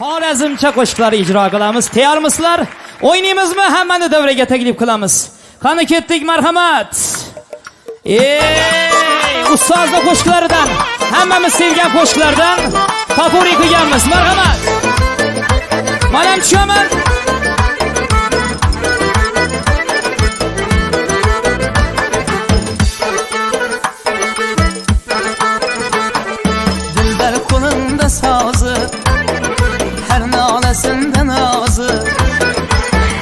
Xorazmcha qo'shiqlar ijro qilamiz. Tayyormisizlar? O'ynaymizmi? Hammani davraga taklif qilamiz. Qani ketdik, marhamat. Ustozning qo'shiqlaridan, hammamiz sevgan qo'shiqlardan favori qilganmiz. Marhamat. Mana tushaman. Dilber kolunda sazı, her nalesinde nazı.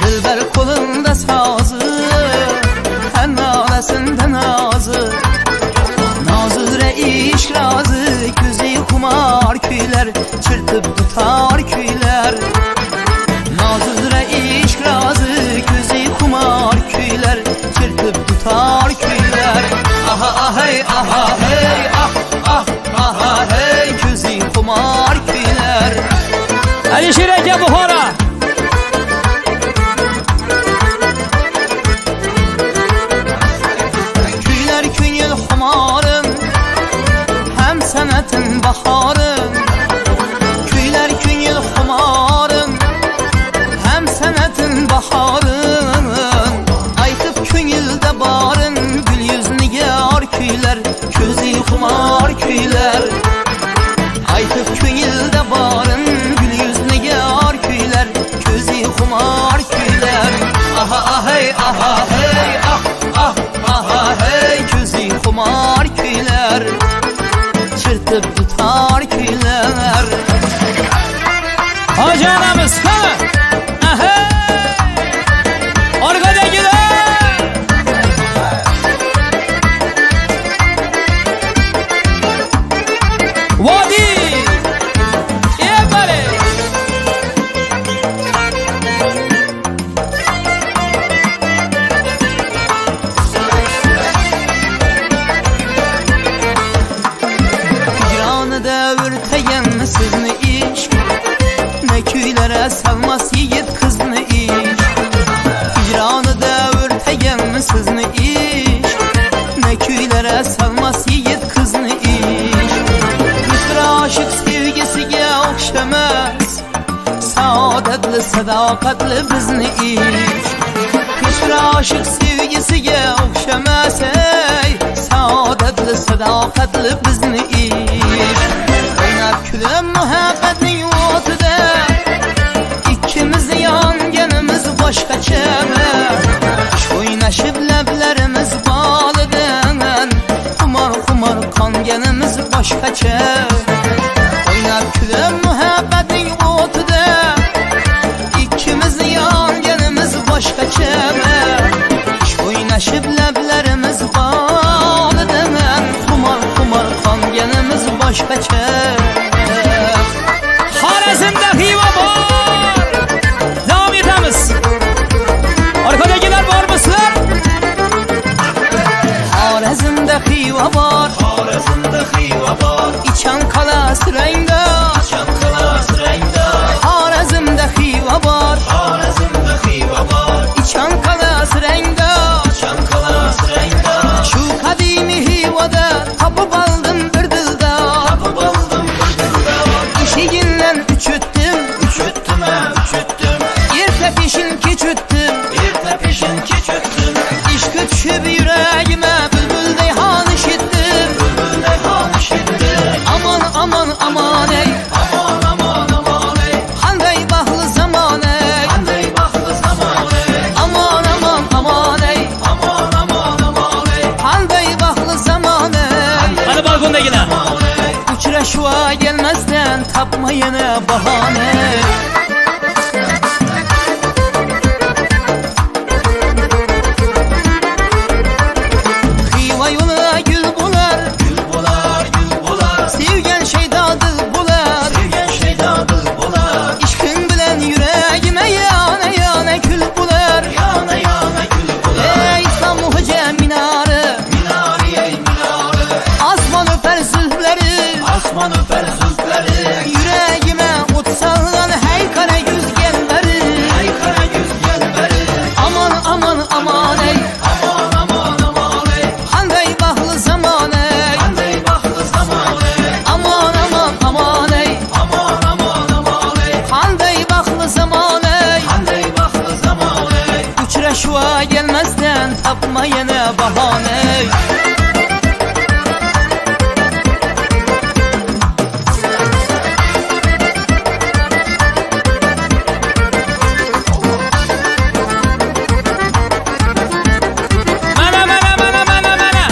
Dilber kolunda sazı, her nalesinde nazı. Nazire iş razı, gözü kumar küyler, çırtıp tutar küyler. Nazire iş razı, gözü kumar küyler, çırtıp tutar küyler. Aha ah hey, aha hey, ah ah aha hey, gözü kumar küyler. Alişir aka Buxoro. Küyler künyül xumarım, hem senetin baharım. Küyler künyül xumarım, hem senetin baharım. Aytıp künyülde barın, gül yüz nigar küyler, közü xumar küyler. Aytıp künyülde barın, gül yüz nigar küyler, közü xumar küyler. Aha ah hey, aha hey, ah ah aha hey, közü xumar küyler, çırtıp tutar küyler. Hacı anamız kalın. Aha. Arkadakiler. Vadi. Ebale. Hicranı devir teyen sizni iş, ne küylere salmaz yiğit kızını iş. Hicranı devir teyen sizni iş, ne küylere salmaz yiğit kızını iş. Hiçbir aşık sevgisiga okşamaz, saadetli sadakatli bizni iş. Hiçbir aşık sevgisiga okşamaz, ey saadetli sadakatli bizni iş. Oynab kulib muhabbatning o'tida, ikkimiz yonganimiz boshqacha. O'ynashib lablarimiz bolidan, xumor xumor qonganimiz boshqacha. Oynab kulib muhabbatning o'tida, ikkimiz yonganimiz boshqacha. O'ynashib lablarimiz bolidan, xumor xumor qonganimiz boshqacha. Xorazmda xiva bor. Davom etamiz. Arkadakilar bormisizlar? Xorazmda xiva bor, Xorazmda xiva bor, ichan qalas rangda. ichan qalas rangda. Xorazmda xiva bor, Xorazmda xiva bor, ichan qalas rangda. ichan qalas rangda. Shu qadimiy xivada topib oldim bir dilda. Topib oldim bir dilda. Eshigindan uch o'tdim, Uchutdim, uchutdim. erta peshin kech o'tdim. Erta peshin kech o'tdim. Ishqi tushib yuragima bulbulday xonish etdim. Bulbulday xonish etdim. Aman aman aman ey, Aman aman aman ey, qanday baxtli zamon ey. qanday baxtli zamon ey. Aman aman aman ey, Aman aman aman ey, qanday baxtli zamon ey. Qani balkondagilar. aman ey. Uchrashuva gelmezden tapma yana bahane. Xiva yo'li gül bular, Gül bular, gül bular. sevgen şeyda dil bular. Sevgan şeyda dil bular. İşqin bilen yüreğime yana yana kül bular. Yana yana gül bular. Ey İslam hoca minarı, Minari ey minari. asman öper zülfleri. Asman öper zülfleri. Yüreğime ot sallan hey tapma yine bahane. Mana mana mana mana mana.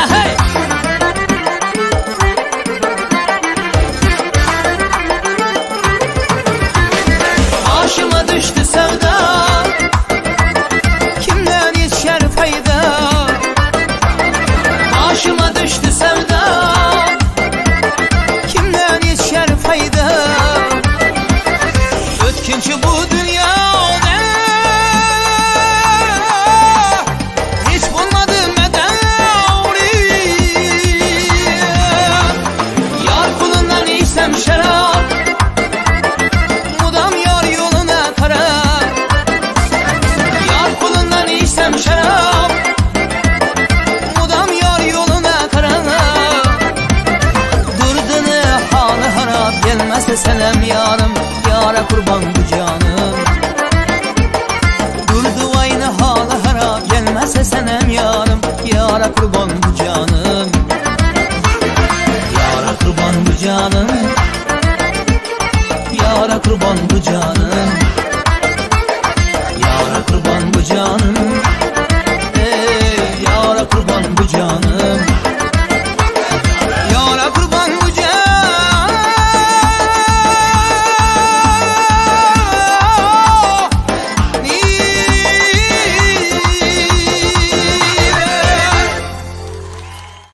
Ahey! Aşıma düştü sevda, kimden yetişer fayda? Aşıma düştü sevda, kimden yetişer fayda? Ötkinci bu dünyada hiç bulmadım medavri. Yar kulundan içsem şarap, mudam yar yoluna kara. Yar kulundan içsem şarap, mudam yar yoluna kara. Durdunu halı harap, gelmezse selam yarım, yara kurban bu canım. Durdu aynı halı harap, gelmezse senem yarım, yara kurban bu canım. Yara kurban bu canım, yara kurban bu canım.